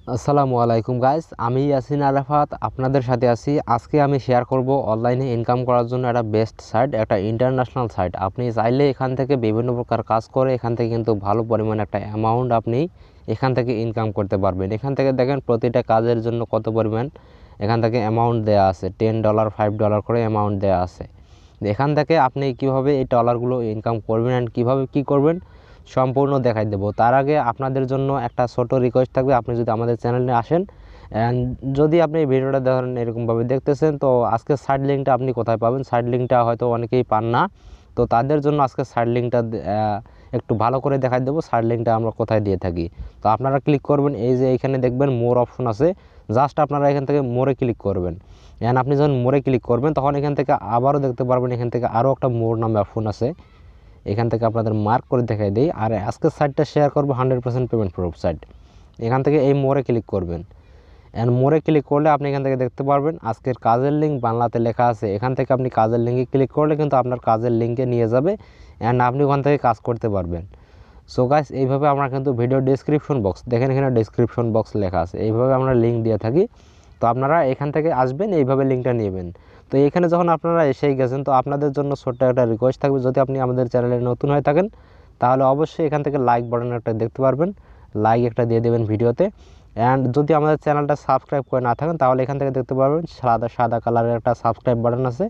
আসসালামু আলাইকুম গাইস, আমি ইয়াসিন আরাফাত আপনাদের সাথে আছি। আজকে আমি শেয়ার করব অনলাইনে ইনকাম করার জন্য একটা বেস্ট সাইট, একটা ইন্টারন্যাশনাল সাইট। আপনি চাইলে এখান থেকে বিভিন্ন প্রকার কাজ করে এখান থেকে কিন্তু ভালো পরিমাণে একটা অ্যামাউন্ট আপনি এখান থেকে ইনকাম করতে পারবেন। এখান থেকে দেখেন প্রতিটা কাজের জন্য কত পরিমাণ এখান থেকে অ্যামাউন্ট দেওয়া আছে, $10 $5 করে অ্যামাউন্ট দেওয়া আছে। এখান থেকে আপনি কিভাবে এই ডলারগুলো ইনকাম করবেন অ্যান্ড কীভাবে কী করবেন সম্পূর্ণ দেখাই দেবো। তার আগে আপনাদের জন্য একটা ছোট রিকোয়েস্ট থাকবে, আপনি যদি আমাদের চ্যানেলে আসেন অ্যান্ড যদি আপনি এই ভিডিওটা ধরেন এরকমভাবে দেখতেছেন, তো আজকের সাইড লিঙ্কটা আপনি কোথায় পাবেন? সাইড লিঙ্কটা হয়তো অনেকেই পান না, তো তাদের জন্য আজকে সাইড লিঙ্কটা একটু ভালো করে দেখাই দেবো। সাইড লিঙ্কটা আমরা কোথায় দিয়ে থাকি, তো আপনারা ক্লিক করবেন, এই যে এইখানে দেখবেন মোর অপশন আছে, জাস্ট আপনারা এখান থেকে মোরে ক্লিক করবেন। অ্যান্ড আপনি যখন মোরে ক্লিক করবেন তখন এখান থেকে আবারও দেখতে পারবেন এখান থেকে আরও একটা মোর নামে অপশন আছে, এখান থেকে আপনাদের মার্ক করে দেখাই দিই। আর আজকের সাইটটা শেয়ার করবো 100% পেমেন্ট প্রুফ সাইট। এখান থেকে এই মোড়ে ক্লিক করবেন, অ্যান্ড মোড়ে ক্লিক করলে আপনি এখান থেকে দেখতে পারবেন আজকের কাজের লিঙ্ক বাংলাতে লেখা আছে। এখান থেকে আপনি কাজের লিঙ্কে ক্লিক করলে কিন্তু আপনার কাজের লিঙ্কে নিয়ে যাবে অ্যান্ড আপনি ওখান থেকে কাজ করতে পারবেন। সো গাইস, এইভাবে আমরা কিন্তু ভিডিও ডেসক্রিপশন বক্স দেখেন, এখানে ডেসক্রিপশন বক্স লেখা আছে, এইভাবে আমরা লিঙ্ক দিয়ে থাকি। তো আপনারা এখান থেকে আসবেন, এইভাবে লিঙ্কটা নেবেন। তো এখানে যখন আপনারা এসেই গেছেন, তো আপনাদের জন্য ছোট্ট একটা রিকোয়েস্ট থাকবে, যদি আপনি আমাদের চ্যানেলে নতুন হয়ে থাকেন তাহলে অবশ্যই এখান থেকে লাইক বাটন একটা দেখতে পারবেন, লাইক একটা দিয়ে দেবেন ভিডিওতে। অ্যান্ড যদি আমাদের চ্যানেলটা সাবস্ক্রাইব করে না থাকেন তাহলে এখান থেকে দেখতে পারবেন সাদা কালারের একটা সাবস্ক্রাইব বাটন আছে,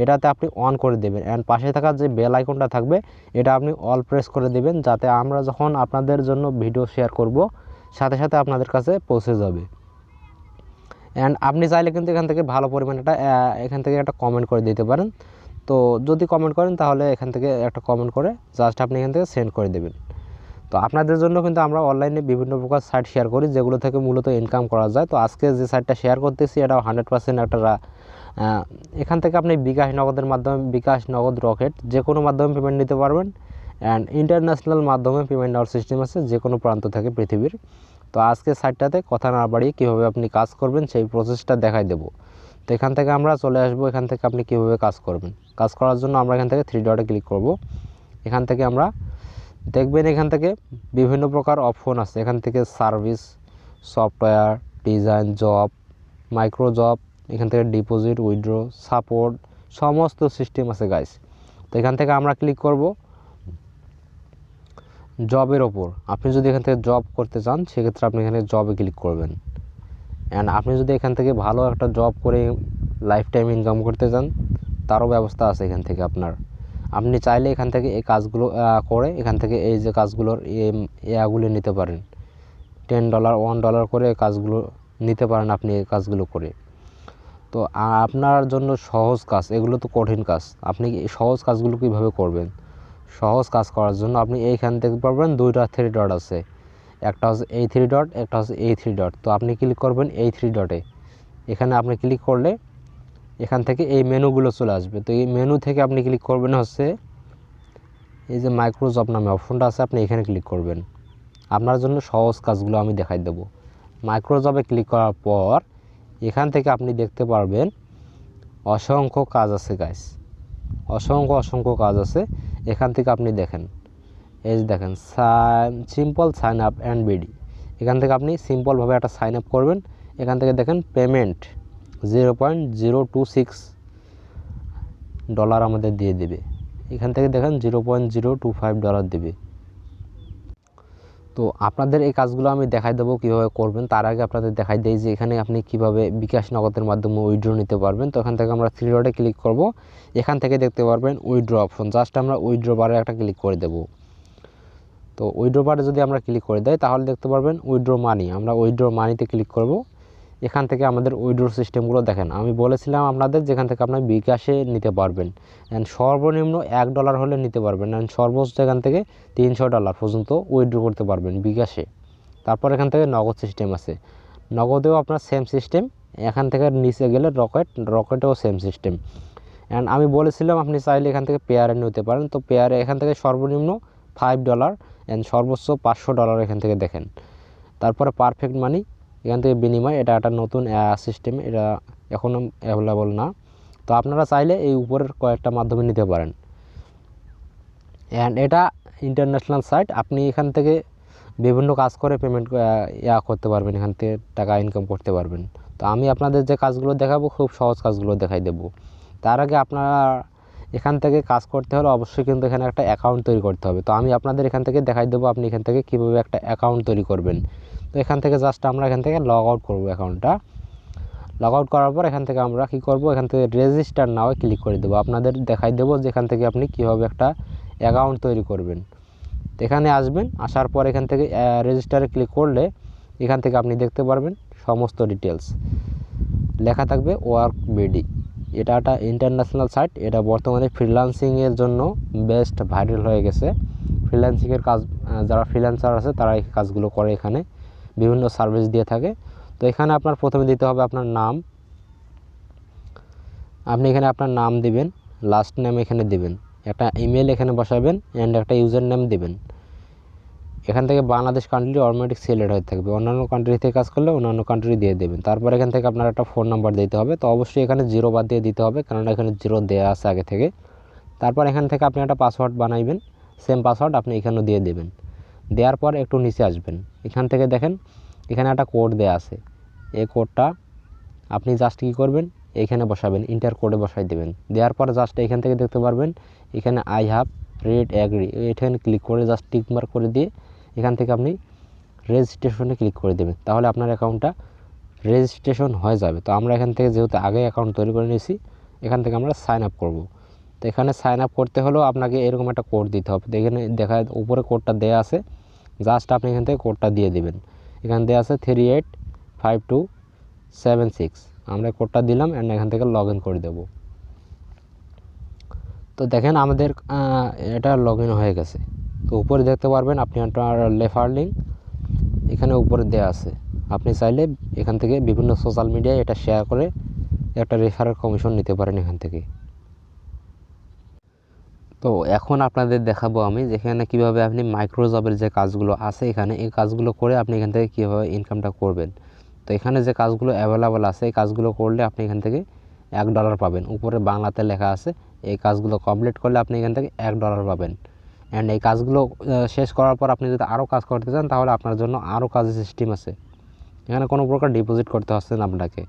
এটাতে আপনি অন করে দেবেন। অ্যান্ড পাশে থাকা যে বেল আইকনটা থাকবে এটা আপনি অল প্রেস করে দেবেন, যাতে আমরা যখন আপনাদের জন্য ভিডিও শেয়ার করব সাথে সাথে আপনাদের কাছে পৌঁছে যাবে। অ্যান্ড আপনি চাইলে কিন্তু এখান থেকে ভালো পরিমাণে এখান থেকে একটা কমেন্ট করে দিতে পারেন। তো যদি কমেন্ট করেন তাহলে এখান থেকে একটা কমেন্ট করে জাস্ট আপনি এখান থেকে সেন্ড করে দেবেন। তো আপনাদের জন্য কিন্তু আমরা অনলাইনে বিভিন্ন প্রকার সাইট শেয়ার করি যেগুলো থেকে মূলত ইনকাম করা যায়। তো আজকে যে সাইটটা শেয়ার করতেছি এটা 100% একটা এখান থেকে আপনি বিকাশ নগদের মাধ্যমে, বিকাশ নগদ রকেট যে কোনো মাধ্যমে পেমেন্ট নিতে পারবেন। অ্যান্ড ইন্টারন্যাশনাল মাধ্যমে পেমেন্ট নেওয়ার সিস্টেম আছে যে কোনো প্রান্ত থেকে পৃথিবীর। তো আজকে সাইটটাতে কথা না বাড়িয়ে কীভাবে আপনি কাজ করবেন সেই প্রসেসটা দেখাই দেবো। তো এখান থেকে আমরা চলে আসবো, এখান থেকে আপনি কীভাবে কাজ করবেন। কাজ করার জন্য আমরা এখান থেকে 3 ডটে ক্লিক করব। এখান থেকে আমরা দেখবেন এখান থেকে বিভিন্ন প্রকার অপশন আছে, এখান থেকে service, software, design, job, micro job, এখান থেকে ডিপোজিট, উইথড্র, সাপোর্ট, সমস্ত সিস্টেম আছে গাইস। তো এখান থেকে আমরা ক্লিক করব জবের ওপর। আপনি যদি এখান থেকে জব করতে চান সেক্ষেত্রে আপনি এখানে জবে ক্লিক করবেন। অ্যান্ড আপনি যদি এখান থেকে ভালো একটা জব করে লাইফ টাইম ইনকাম করতে চান তারও ব্যবস্থা আছে এখান থেকে আপনার। আপনি চাইলে এখান থেকে এই কাজগুলো করে এখান থেকে এই যে কাজগুলোর এগুলো নিতে পারেন, $10 $1 করে কাজগুলো নিতে পারেন আপনি এই কাজগুলো করে। তো আপনার জন্য সহজ কাজ, এগুলো তো কঠিন কাজ, আপনি এই সহজ কাজগুলো কীভাবে করবেন? সহজ কাজ করার জন্য আপনি এইখান থেকে পারবেন 2টা 3 ডট আছে, একটা হচ্ছে এই 3 ডট, একটা হচ্ছে এই 3 ডট। তো আপনি ক্লিক করবেন এই 3 ডটে। এখানে আপনি ক্লিক করলে এখান থেকে এই মেনুগুলো চলে আসবে। তো এই মেনু থেকে আপনি ক্লিক করবেন হচ্ছে এই যে মাইক্রো জব নামে অপশনটা আছে, আপনি এখানে ক্লিক করবেন। আপনার জন্য সহজ কাজগুলো আমি দেখাই দেব। মাইক্রো জবে ক্লিক করার পর এখান থেকে আপনি দেখতে পারবেন অসংখ্য কাজ আছে গাইস, অসংখ্য কাজ আছে। এখান থেকে আপনি দেখেন, এই যে দেখেন simple sign up and BD. এখান থেকে আপনি সিম্পলভাবে একটা সাইন আপ করবেন। এখান থেকে দেখেন পেমেন্ট $0.026 আমাদের দিয়ে দেবে। এখান থেকে দেখেন $0.025 দেবে। তো আপনাদের এই কাজগুলো আমি দেখাই দেবো কীভাবে করবেন। তার আগে আপনাদের দেখাই দেই যে এখানে আপনি কিভাবে বিকাশ নগদের মাধ্যমে উইথড্র নিতে পারবেন। তো এখান থেকে আমরা 3 ডটে ক্লিক করব। এখান থেকে দেখতে পারবেন উইথড্র অপশন, জাস্ট আমরা উইথড্র বারে একটা ক্লিক করে দেব। তো উইথড্র বারে যদি আমরা ক্লিক করে দেই তাহলে দেখতে পারবেন উইথড্র মানি, আমরা উইথড্র মানিতে ক্লিক করব। এখান থেকে আমাদের উইথড্র সিস্টেমগুলো দেখেন, আমি বলেছিলাম আপনাদের যেখান থেকে আপনার বিকাশে নিতে পারবেন। অ্যান্ড সর্বনিম্ন $1 হলে নিতে পারবেন, অ্যান্ড সর্বোচ্চ এখান থেকে $300 পর্যন্ত উইথড্র করতে পারবেন বিকাশে। তারপর এখান থেকে নগদ সিস্টেম আছে, নগদেও আপনার সেম সিস্টেম। এখান থেকে নিচে গেলে রকেটেও সেম সিস্টেম। অ্যান্ড আমি বলেছিলাম আপনি চাইলে এখান থেকে পেয়ারে নিতে পারেন। তো পেয়ারে এখান থেকে সর্বনিম্ন $5 অ্যান্ড সর্বোচ্চ $500 এখান থেকে দেখেন। তারপরে পারফেক্ট মানি, এখান থেকে বিনিময়, এটা একটা নতুন সিস্টেম, এটা এখনও অ্যাভেলেবল না। তো আপনারা চাইলে এই উপরের কয়েকটা মাধ্যমে নিতে পারেন। অ্যান্ড এটা ইন্টারন্যাশনাল সাইট, আপনি এখান থেকে বিভিন্ন কাজ করে পেমেন্ট করতে পারবেন, এখান থেকে টাকা ইনকাম করতে পারবেন। তো আমি আপনাদের যে কাজগুলো দেখাবো খুব সহজ কাজগুলো দেখাই দেবো। তার আগে আপনারা এখান থেকে কাজ করতে হলে অবশ্যই কিন্তু এখানে একটা অ্যাকাউন্ট তৈরি করতে হবে। তো আমি আপনাদের এখান থেকে দেখাই দেবো আপনি এখান থেকে কীভাবে একটা অ্যাকাউন্ট তৈরি করবেন। তো এখান থেকে জাস্ট আমরা এখান থেকে লগ আউট করবো। অ্যাকাউন্টটা লগ আউট করার পর এখান থেকে আমরা কী করবো, এখান থেকে রেজিস্টার নাও ক্লিক করে দেবো। আপনাদের দেখাই দেবো যে এখান থেকে আপনি কীভাবে একটা অ্যাকাউন্ট তৈরি করবেন। তো এখানে আসবেন, আসার পর এখান থেকে রেজিস্টারে ক্লিক করলে এখান থেকে আপনি দেখতে পারবেন সমস্ত ডিটেলস লেখা থাকবে ওয়ার্ক বিডি। এটা একটা ইন্টারন্যাশনাল সাইট, এটা বর্তমানে ফ্রিল্যান্সিংয়ের জন্য বেস্ট ভাইরাল হয়ে গেছে। ফ্রিল্যান্সিংয়ের কাজ যারা ফ্রিল্যান্সার আছে তারা এই কাজগুলো করে, এখানে বিভিন্ন সার্ভিস দিয়ে থাকে। তো এখানে আপনার প্রথমে দিতে হবে আপনার নাম। আপনি এখানে আপনার নাম দিবেন, লাস্ট নেম এখানে দিবেন, একটা ইমেল এখানে বসাবেন অ্যান্ড একটা ইউজার নেম দিবেন। এখান থেকে বাংলাদেশ কান্ট্রি অটোমেটিক সিলেক্ট হয়ে থাকবে, অন্যান্য কান্ট্রি থেকে কাজ করলে অন্যান্য কান্ট্রি দিয়ে দেবেন। তারপর এখান থেকে আপনার একটা ফোন নাম্বার দিতে হবে। তো অবশ্যই এখানে 0 বাদ দিয়ে দিতে হবে, কারণ এখানে 0 দেওয়া আছে আগে থেকে। তারপর এখান থেকে আপনি একটা পাসওয়ার্ড বানাইবেন, সেম পাসওয়ার্ড আপনি এখানেও দিয়ে দেবেন। দেওয়ার পর একটু নিচে আসবেন, এখান থেকে দেখেন এখানে একটা কোড দেওয়া আছে। এই কোডটা আপনি জাস্ট কী করবেন, এখানে বসাবেন, ইন্টার কোডে বসাই দেবেন। দেওয়ার পর জাস্ট এখান থেকে দেখতে পারবেন এখানে আই হ্যাভ রেড অ্যাগ্রি, এখানে ক্লিক করে জাস্ট টিক মার্ক করে দিয়ে এখান থেকে আপনি রেজিস্ট্রেশনে ক্লিক করে দেবেন। তাহলে আপনার অ্যাকাউন্টটা রেজিস্ট্রেশন হয়ে যাবে। তো আমরা এখান থেকে যেহেতু আগে অ্যাকাউন্ট তৈরি করে নিয়েছি, এখান থেকে আমরা সাইন আপ করব। তো এখানে সাইন আপ করতে হলেও আপনাকে এরকম একটা কোড দিতে হবে। তো এখানে দেখা উপরে কোডটা দেওয়া আছে, জাস্ট আপনি এখান থেকে কোডটা দিয়ে দেবেন। এখানে দেওয়া আছে 385276, আমরা কোডটা দিলাম অ্যান্ড এখান থেকে লগ ইন করে দেব। তো দেখেন আমাদের এটা লগ ইন হয়ে গেছে। তো উপরে দেখতে পারবেন আপনি আপনার রেফার লিঙ্ক এখানে উপরে দেওয়া আছে। আপনি চাইলে এখান থেকে বিভিন্ন সোশ্যাল মিডিয়ায় এটা শেয়ার করে একটা রেফারেল কমিশন নিতে পারেন এখান থেকে। তো এখন আপনাদের দেখাবো আমি যেখানে কিভাবে আপনি মাইক্রোজবের যে কাজগুলো আছে এখানে, এই কাজগুলো করে আপনি এখান থেকে কীভাবে ইনকামটা করবেন। তো এখানে যে কাজগুলো অ্যাভেলেবল আছে এই কাজগুলো করলে আপনি এখান থেকে $1 পাবেন। উপরে বাংলাতে লেখা আছে, এই কাজগুলো কমপ্লিট করলে আপনি এখান থেকে $1 পাবেন। অ্যান্ড এই কাজগুলো শেষ করার পর আপনি যদি আরও কাজ করতে চান তাহলে আপনার জন্য আরও কাজের সিস্টেম আছে। এখানে কোনো প্রকার ডিপোজিট করতে হচ্ছে না আপনাকে।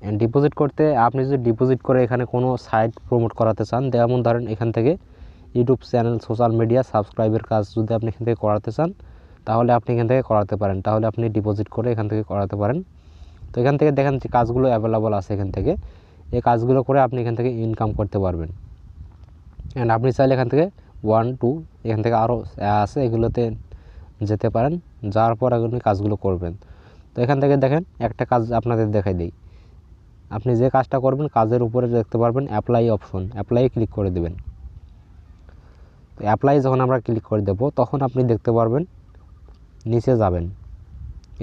অ্যান্ড ডিপোজিট করতে আপনি যদি ডিপোজিট করে এখানে কোনো সাইট প্রমোট করাতে চান, যেমন ধরেন এখান থেকে ইউটিউব চ্যানেল, সোশ্যাল মিডিয়া সাবস্ক্রাইবের কাজ যদি আপনি এখান থেকে করাতে চান তাহলে আপনি এখান থেকে করাতে পারেন। তাহলে আপনি ডিপোজিট করে এখান থেকে করাতে পারেন। তো এখান থেকে দেখেন যে কাজগুলো অ্যাভেলেবল আছে এখান থেকে, এই কাজগুলো করে আপনি এখান থেকে ইনকাম করতে পারবেন। অ্যান্ড আপনি চাইলে এখান থেকে 1, 2 এখান থেকে আরও আছে, এগুলোতে যেতে পারেন, যাওয়ার পর আপনি কাজগুলো করবেন। তো এখান থেকে দেখেন একটা কাজ আপনাদের দেখাই দিই। আপনি যে কাজটা করবেন কাজের উপরে দেখতে পারবেন অ্যাপ্লাই অপশন, অ্যাপ্লাই ক্লিক করে দেবেন। তো অ্যাপ্লাই যখন আমরা ক্লিক করে দেব তখন আপনি দেখতে পারবেন নিচে যাবেন,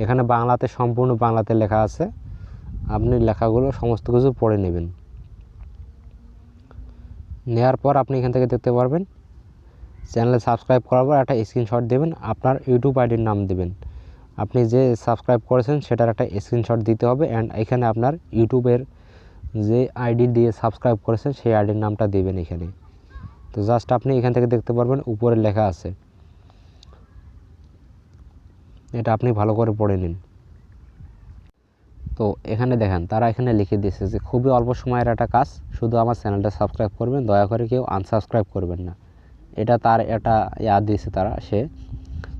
এখানে বাংলাতে সম্পূর্ণ বাংলাতে লেখা আছে, আপনি লেখাগুলো সমস্ত কিছু পড়ে নেবেন। নেওয়ার পর আপনি এখান থেকে দেখতে পারবেন চ্যানেলে সাবস্ক্রাইব করার পর একটা স্ক্রিনশট দেবেন, আপনার ইউটিউব আইডির নাম দেবেন। আপনি যে সাবস্ক্রাইব করেছেন সেটার একটা স্ক্রিনশট দিতে হবে। অ্যান্ড এখানে আপনার ইউটিউবের যে আইডি দিয়ে সাবস্ক্রাইব করেছেন সেই আইডির নামটা দেবেন এখানে। তো জাস্ট আপনি এখান থেকে দেখতে পারবেন উপরে লেখা আছে, এটা আপনি ভালো করে পড়ে নিন। তো এখানে দেখেন তারা এখানে লিখে দিয়েছে যে খুবই অল্প সময়ের একটা কাজ, শুধু আমার চ্যানেলটা সাবস্ক্রাইব করবেন, দয়া করে কেউ আনসাবস্ক্রাইব করবেন না। এটা তার একটা দিয়েছে তারা সে।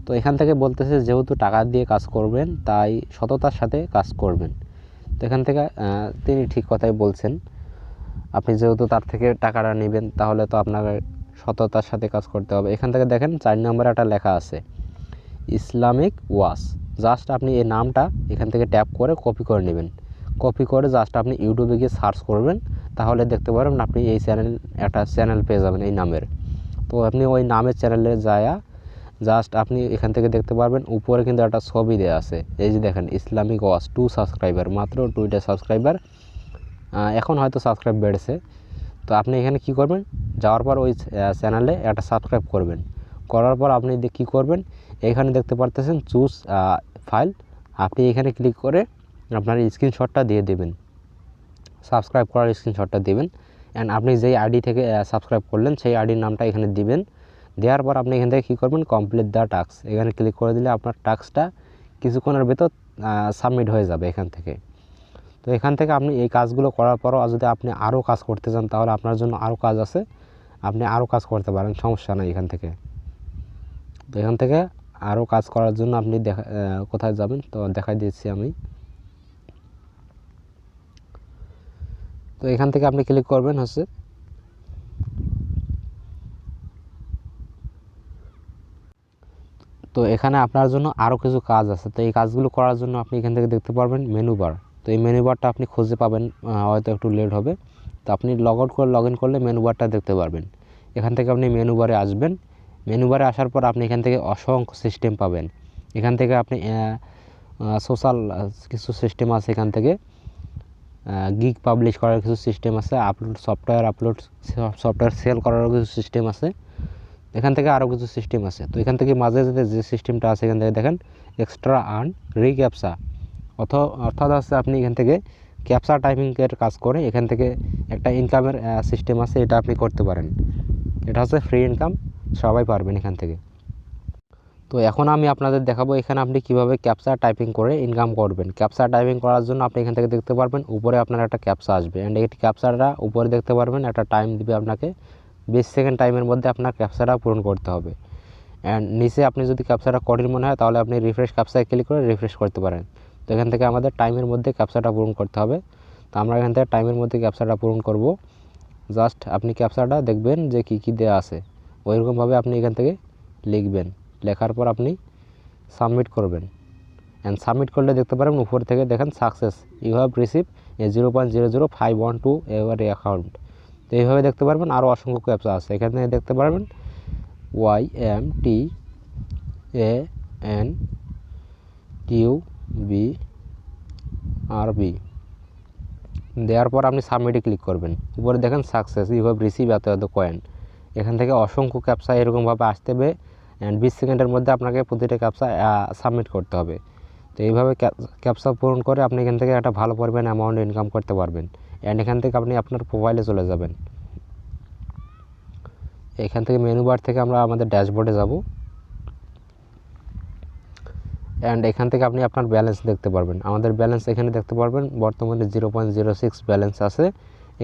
তো এখান থেকে বলতেছে যেহেতু টাকা দিয়ে কাজ করবেন তাই সততার সাথে কাজ করবেন। তো এখান থেকে তিনি ঠিক কথাই বলছেন, আপনি যেহেতু তার থেকে টাকাটা নেবেন তাহলে তো আপনাকে সততার সাথে কাজ করতে হবে। এখান থেকে দেখেন 4 নম্বরে একটা লেখা আছে ইসলামিক ওয়াচ, জাস্ট আপনি এই নামটা এখান থেকে ট্যাপ করে কপি করে নেবেন। কপি করে জাস্ট আপনি ইউটিউবে গিয়ে সার্চ করবেন, তাহলে দেখতে পারবেন আপনি এই একটা চ্যানেল পেয়ে যাবেন এই নামের। তো আপনি ওই নামের চ্যানেলে যায়া জাস্ট আপনি এখান থেকে দেখতে পারবেন উপরে কিন্তু একটা ছবি দেওয়া আছে, এই যে দেখেন ইসলামিক ওয়াচ 2 সাবস্ক্রাইবার, মাত্র 2টা সাবস্ক্রাইবার, এখন হয়তো সাবস্ক্রাইব বেড়েছে। তো আপনি এখানে কি করবেন, যাওয়ার পর ওই চ্যানেলে একটা সাবস্ক্রাইব করবেন, করার পর আপনি কি করবেন, এখানে দেখতে পারতেছেন চুজ ফাইল, আপনি এখানে ক্লিক করে আপনার স্ক্রিনশটটা দিয়ে দেবেন, সাবস্ক্রাইব করার স্ক্রিনশটটা দেবেন। অ্যান্ড আপনি যেই আইডি থেকে সাবস্ক্রাইব করলেন সেই আইডির নামটা এখানে দিবেন, দেওয়ার পর আপনি এখান থেকে কী করবেন, কমপ্লিট দ্য টাস্ক এখানে ক্লিক করে দিলে আপনার টাস্কটা কিছুক্ষণের ভেতর সাবমিট হয়ে যাবে এখান থেকে। তো এখান থেকে আপনি এই কাজগুলো করার পরও যদি আপনি আরও কাজ করতে চান তাহলে আপনার জন্য আরও কাজ আছে, আপনি আরও কাজ করতে পারেন, সমস্যা নাই এখান থেকে। তো এখান থেকে আরও কাজ করার জন্য আপনি কোথায় যাবেন তো দেখাই দিচ্ছি আমি। তো এখান থেকে আপনি ক্লিক করবেন হচ্ছে তো এখানে আপনার জন্য আরও কিছু কাজ আছে। তো এই কাজগুলো করার জন্য আপনি এখান থেকে দেখতে পারবেন মেনু বার। তো এই মেনু বারটা আপনি খুঁজে পাবেন, হয়তো একটু লেট হবে। তো আপনি লগ ইন করলে মেনু বারটা দেখতে পারবেন। এখান থেকে আপনি মেনু বারে আসবেন। মেনু বারে আসার পর আপনি এখান থেকে অসংখ্য সিস্টেম পাবেন। এখান থেকে আপনি সোশ্যাল কিছু সিস্টেম আছে, এখান থেকে গিগ পাবলিশ করার কিছু সিস্টেম আছে, সফটওয়্যার সেল করারও কিছু সিস্টেম আছে, এখান থেকে আরও কিছু সিস্টেম আছে। তো এখান থেকে মাঝে যে সিস্টেমটা আছে এখান থেকে দেখেন এক্সট্রা আর্ন রিক্যাপচা, অর্থাৎ হচ্ছে আপনি এখান থেকে ক্যাপচা টাইপিংয়ের কাজ করে এখান থেকে একটা ইনকামের সিস্টেম আছে, এটা আপনি করতে পারেন। এটা হচ্ছে ফ্রি ইনকাম, সবাই পারবেন এখান থেকে। তো এখন আমি আপনাদের দেখাবো এখানে আপনি কিভাবে ক্যাপচা টাইপিং করে ইনকাম করবেন। ক্যাপচা টাইপিং করার জন্য আপনি এখান থেকে দেখতে পারবেন উপরে আপনার একটা ক্যাপচা আসবে, অ্যান্ড এই ক্যাপচাটা উপরে দেখতে পারবেন একটা টাইম দিবে আপনাকে, 20 সেকেন্ড টাইমের মধ্যে আপনার ক্যাপচাটা পূরণ করতে হবে। অ্যান্ড নিচে আপনি যদি ক্যাপচাটা কঠিন মনে হয় তাহলে আপনি রিফ্রেশ ক্যাপচায় ক্লিক করে রিফ্রেশ করতে পারেন। তো এখান থেকে আমাদের টাইমের মধ্যে ক্যাপচাটা পূরণ করতে হবে। তো আমরা এখান থেকে টাইমের মধ্যে ক্যাপচাটা পূরণ করব। জাস্ট আপনি ক্যাপচাটা দেখবেন যে কী কী দেওয়া আছে, ওইরকমভাবে আপনি এখান থেকে লিখবেন। লেখার পর আপনি সাবমিট করবেন, অ্যান্ড সাবমিট করলে দেখতে পারেন উপর থেকে দেখেন success, you have receive 0.00512 ever account. তো এইভাবে দেখতে পারবেন। আরও অসংখ্য ক্যাপচা আছে, এখান থেকে দেখতে পারবেন YMTANQBRB দেওয়ার পর আপনি সাবমিটে ক্লিক করবেন। উপরে দেখেন সাকসেস, ইউ হ্যাভ রিসিভ এত কয়েন। এখান থেকে অসংখ্য ক্যাপচা এরকমভাবে আসতে হবে, অ্যান্ড 20 সেকেন্ডের মধ্যে আপনাকে প্রতিটা ক্যাপচা সাবমিট করতে হবে। তো এইভাবে ক্যাপচা পূরণ করে আপনি এখান থেকে একটা ভালো পরিমাণ অ্যামাউন্ট ইনকাম করতে পারবেন। অ্যান্ড এখান থেকে আপনি আপনার প্রোফাইলে চলে যাবেন। এখান থেকে মেনু বার থেকে আমরা আমাদের ড্যাশবোর্ডে যাব, অ্যান্ড এখান থেকে আপনি আপনার ব্যালেন্স দেখতে পারবেন। আমাদের ব্যালেন্স এখানে দেখতে পারবেন বর্তমানে 0.06 ব্যালেন্স আছে।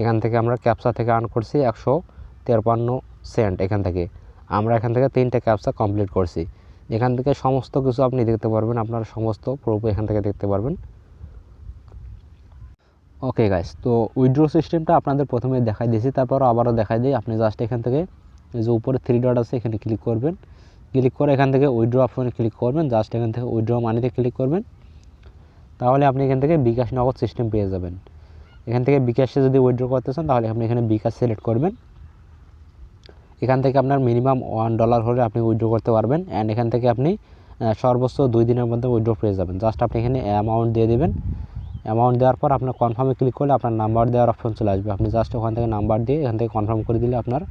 এখান থেকে আমরা ক্যাপচা থেকে আর্ন করছি 153 সেন্ট। এখান থেকে আমরা এখান থেকে 3টে ক্যাপচা কমপ্লিট করছি। এখান থেকে সমস্ত কিছু আপনি দেখতে পারবেন, আপনার সমস্ত প্রুফ এখান থেকে দেখতে পারবেন। ওকে গাইস, তো উইথড্র সিস্টেমটা আপনাদের প্রথমে দেখাই দিয়েছি, তারপর আবারও দেখাই দিই। আপনি জাস্ট এখান থেকে যে উপরে 3 ডট আছে এখানে ক্লিক করবেন, ক্লিক করে এখান থেকে উইথড্র অপশনে ক্লিক করবেন। জাস্ট এখান থেকে উইথড্র মানিতে ক্লিক করবেন, তাহলে আপনি এখান থেকে বিকাশ নগদ সিস্টেম পেয়ে যাবেন। এখান থেকে বিকাশে যদি উইথড্র করতে চান তাহলে আপনি এখানে বিকাশ সিলেক্ট করবেন। এখান থেকে আপনার মিনিমাম $1 হলে আপনি উইথড্র করতে পারবেন, অ্যান্ড এখান থেকে আপনি সর্বোচ্চ 2 দিনের মধ্যে উইথড্র পেয়ে যাবেন। জাস্ট আপনি এখানে অ্যামাউন্ট দিয়ে দেবেন। অ্যামাউন্ট দেওয়ার পর আপনার কনফার্মে ক্লিক করলে আপনার নাম্বার দেওয়ার অপশন চলে আসবে। আপনি জাস্ট ওখান থেকে নাম্বার দিয়ে এখান থেকে কনফার্ম করে দিলে আপনার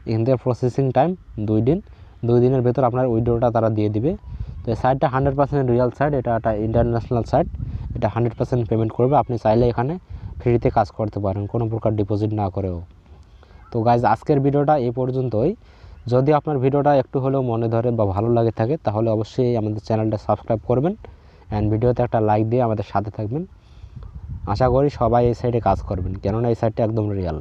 এখান থেকে প্রসেসিং টাইম 2 দিন, 2 দিনের ভেতর আপনার উইথড্রটা তারা দিয়ে দিবে। তো এই সাইটটা 100% রিয়েল সাইট, এটা একটা ইন্টারন্যাশনাল সাইট, এটা 100% পেমেন্ট করবে। আপনি চাইলে এখানে ফ্রিতে কাজ করতে পারেন কোনো প্রকার ডিপোজিট না করেও। তো গাইজ আজকের ভিডিওটা এই পর্যন্তই। যদি আপনার ভিডিওটা একটু হলেও মনে ধরে বা ভালো লাগে থাকে তাহলে অবশ্যই আমাদের চ্যানেলটা সাবস্ক্রাইব করবেন, অ্যান্ড ভিডিওতে একটা লাইক দিয়ে আমাদের সাথে থাকবেন। আশা করি সবাই এই সাইটে কাজ করবেন, কেননা এই সাইটটা একদম রিয়েল।